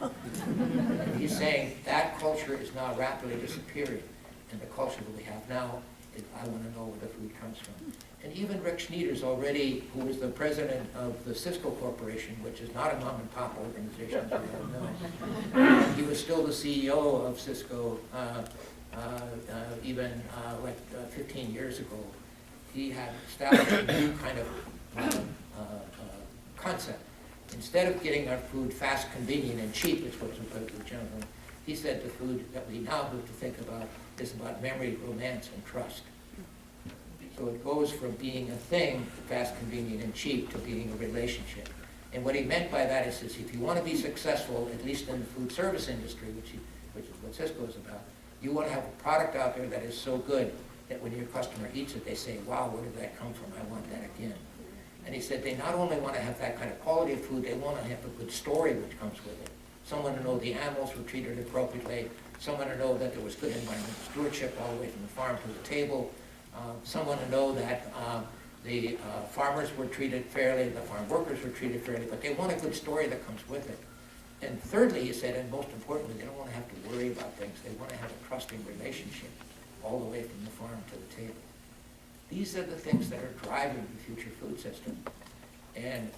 And he's saying that culture is now rapidly disappearing. And the culture that we have now is, I want to know where the food comes from. And even Rick Schneider's already, who is the president of the Cisco Corporation, which is not a mom and pop organization, as we all know. He was still the CEO of Cisco even 15 years ago. He had established a new kind of concept. Instead of getting our food fast, convenient, and cheap, which was the gentleman, he said the food that we now have to think about is about memory, romance, and trust. So it goes from being a thing, fast, convenient, and cheap, to being a relationship. And what he meant by that is if you want to be successful, at least in the food service industry, which is what Cisco is about, you want to have a product out there that is so good that when your customer eats it, they say, wow, where did that come from? I want that again. And he said they not only want to have that kind of quality of food, they want to have a good story which comes with it. Someone to know the animals were treated appropriately, someone to know that there was good environmental stewardship all the way from the farm to the table, someone to know that the farmers were treated fairly, the farm workers were treated fairly, but they want a good story that comes with it. And thirdly, he said, and most importantly, they don't want to have to worry about things. They want to have a trusting relationship all the way from the farm to the table. These are the things that are driving the future food system. And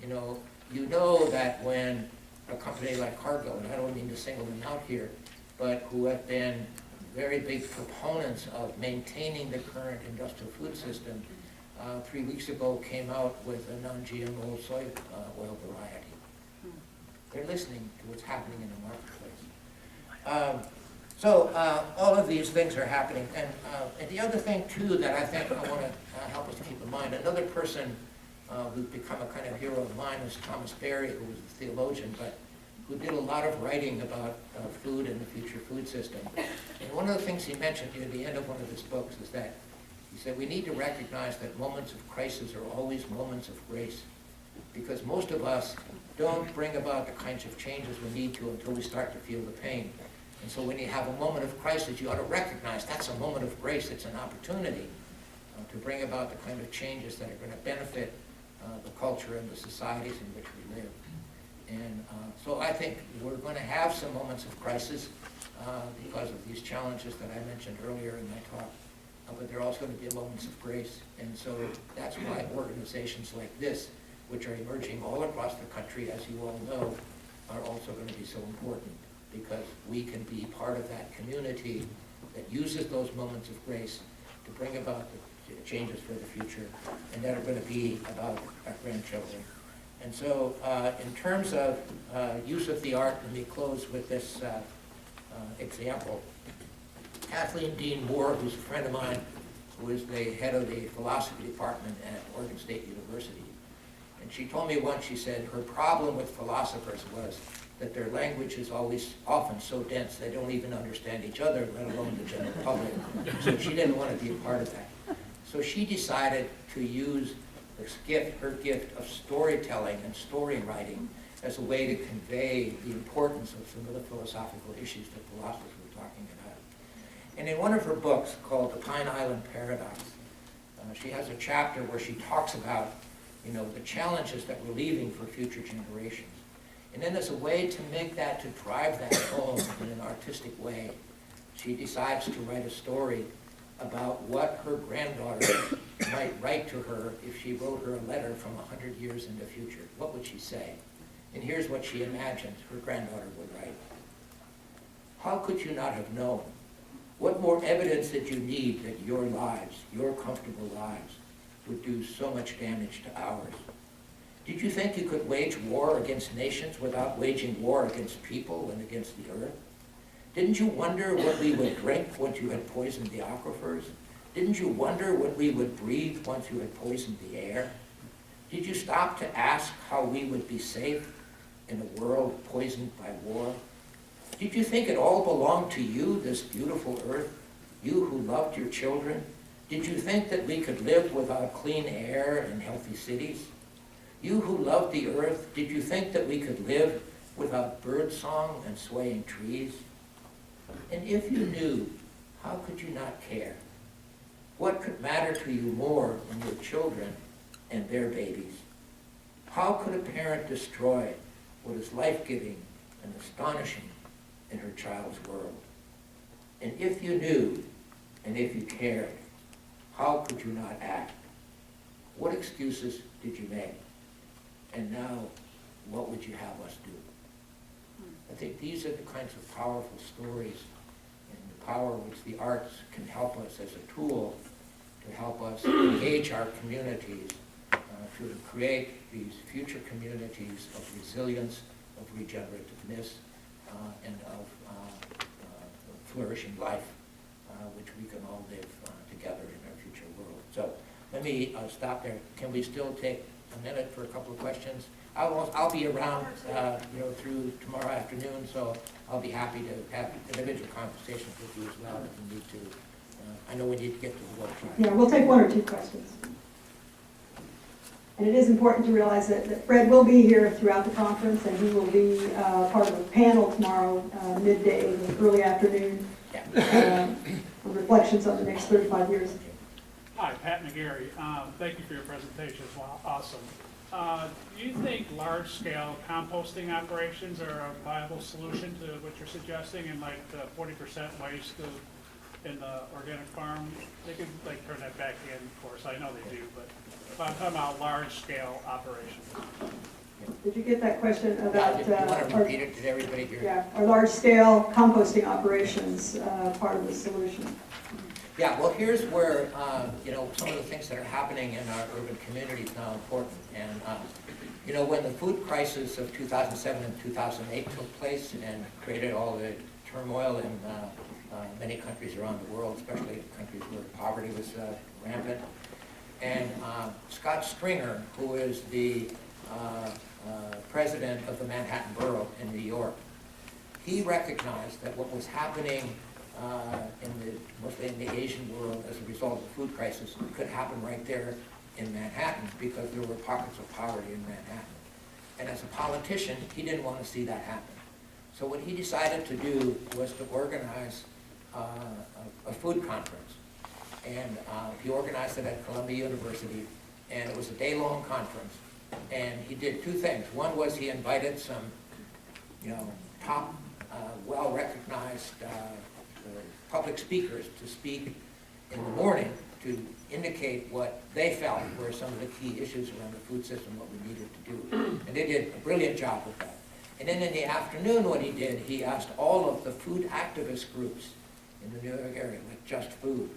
you know that when a company like Cargill, and I don't mean to single them out here, but who have been very big proponents of maintaining the current industrial food system, 3 weeks ago came out with a non-GMO soy oil variety. They're listening to what's happening in the marketplace. So all of these things are happening. And the other thing, too, that I think I want to help us keep in mind, another person who's become a kind of hero of mine is Thomas Berry, who was a theologian, but who did a lot of writing about food and the future food system. And one of the things he mentioned near the end of one of his books is that he said we need to recognize that moments of crisis are always moments of grace, because most of us don't bring about the kinds of changes we need to until we start to feel the pain. And so when you have a moment of crisis, you ought to recognize that's a moment of grace. It's an opportunity to bring about the kind of changes that are going to benefit the culture and the societies in which we live. And so I think we're going to have some moments of crisis because of these challenges that I mentioned earlier in my talk. But there are also going to be moments of grace. And so that's why organizations like this, which are emerging all across the country, as you all know, are also going to be so important, because we can be part of that community that uses those moments of grace to bring about the changes for the future, and that are going to be about our grandchildren. And so in terms of use of the art, let me close with this example. Kathleen Dean Moore, who's a friend of mine, who is the head of the philosophy department at Oregon State University, and she told me once, she said her problem with philosophers was that their language is often so dense they don't even understand each other, let alone the general public. So she didn't want to be a part of that. So she decided to use her gift of storytelling and story writing as a way to convey the importance of some of the philosophical issues that philosophers were talking about. And in one of her books called The Pine Island Paradox, she has a chapter where she talks about, the challenges that we're leaving for future generations. And then as a way to make that, to drive that home in an artistic way, she decides to write a story about what her granddaughter might write to her if she wrote her a letter from 100 years in the future. What would she say? And here's what she imagines her granddaughter would write. How could you not have known? What more evidence did you need that your lives, your comfortable lives, would do so much damage to ours? Did you think you could wage war against nations without waging war against people and against the earth? Didn't you wonder what we would drink once you had poisoned the aquifers? Didn't you wonder what we would breathe once you had poisoned the air? Did you stop to ask how we would be safe in a world poisoned by war? Did you think it all belonged to you, this beautiful earth, you who loved your children? Did you think that we could live without clean air and healthy cities? You who loved the earth, did you think that we could live without bird song and swaying trees? And if you knew, how could you not care? What could matter to you more than your children and their babies? How could a parent destroy what is life-giving and astonishing in her child's world? And if you knew, and if you cared, how could you not act? What excuses did you make? And now, what would you have us do? I think these are the kinds of powerful stories and the power which the arts can help us as a tool to help us engage our communities, to create these future communities of resilience, of regenerativeness, and of flourishing life, which we can all live together in our future world. So let me stop there. Can we still take a minute for a couple of questions? I'll be around, through tomorrow afternoon, so I'll be happy to have individual conversations with you as well if you need to. I know we need to get to the workshop. Yeah, we'll take one or two questions. And it is important to realize that Fred will be here throughout the conference, and he will be part of a panel tomorrow, midday, early afternoon, reflections on the next 35 years. Hi, Pat McGarry. Thank you for your presentation as well. Awesome. Do you think large-scale composting operations are a viable solution to what you're suggesting, and like the 40% waste in the organic farm? They could turn that back in, of course. I know they do, but I'm talking about large-scale operations. Did you get that question about? You want to repeat it to everybody here? Yeah, are large-scale composting operations part of the solution? Yeah, well, here's where, some of the things that are happening in our urban communities now are important. And, when the food crisis of 2007 and 2008 took place and created all the turmoil in many countries around the world, especially countries where poverty was rampant, and Scott Stringer, who is the president of the Manhattan Borough in New York, he recognized that what was happening mostly in the Asian world as a result of the food crisis could happen right there in Manhattan because there were pockets of poverty in Manhattan. And as a politician, he didn't want to see that happen. So what he decided to do was to organize a food conference. And he organized it at Columbia University, and it was a day-long conference. And he did two things. One was he invited some, top, well-recognized public speakers to speak in the morning to indicate what they felt were some of the key issues around the food system, what we needed to do. And they did a brilliant job with that. And then in the afternoon, what he did, he asked all of the food activist groups in the New York area, like Just Food,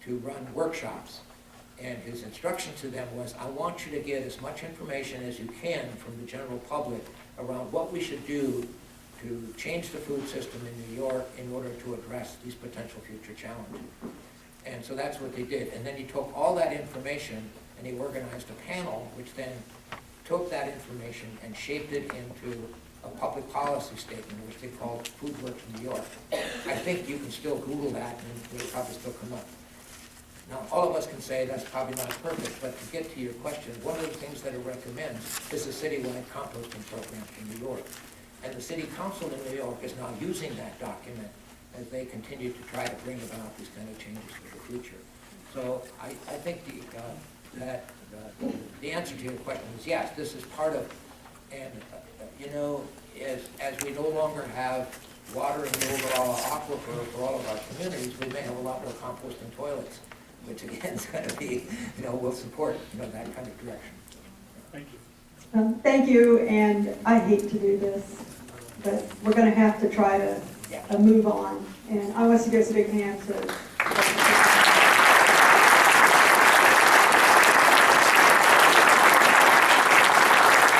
to run workshops. And his instruction to them was, I want you to get as much information as you can from the general public around what we should do to change the food system in New York in order to address these potential future challenges. And so that's what they did. And then he took all that information and he organized a panel, which then took that information and shaped it into a public policy statement, which they called Food Works New York. I think you can still Google that and it'll probably still come up. Now, all of us can say that's probably not perfect, but to get to your question, one of the things that it recommends is a citywide composting program in New York. And the city council in New York is now using that document as they continue to try to bring about these kind of changes for the future. So I think the answer to your question is yes, this is part of, and you know, as we no longer have water in the overall aquifer for all of our communities, we may have a lot more composting toilets, which again is going to be, you know, will support, you know, that kind of direction. Thank you. Thank you, and I hate to do this, but we're going to have to try to Yeah. move on. And I want to give us a big hand to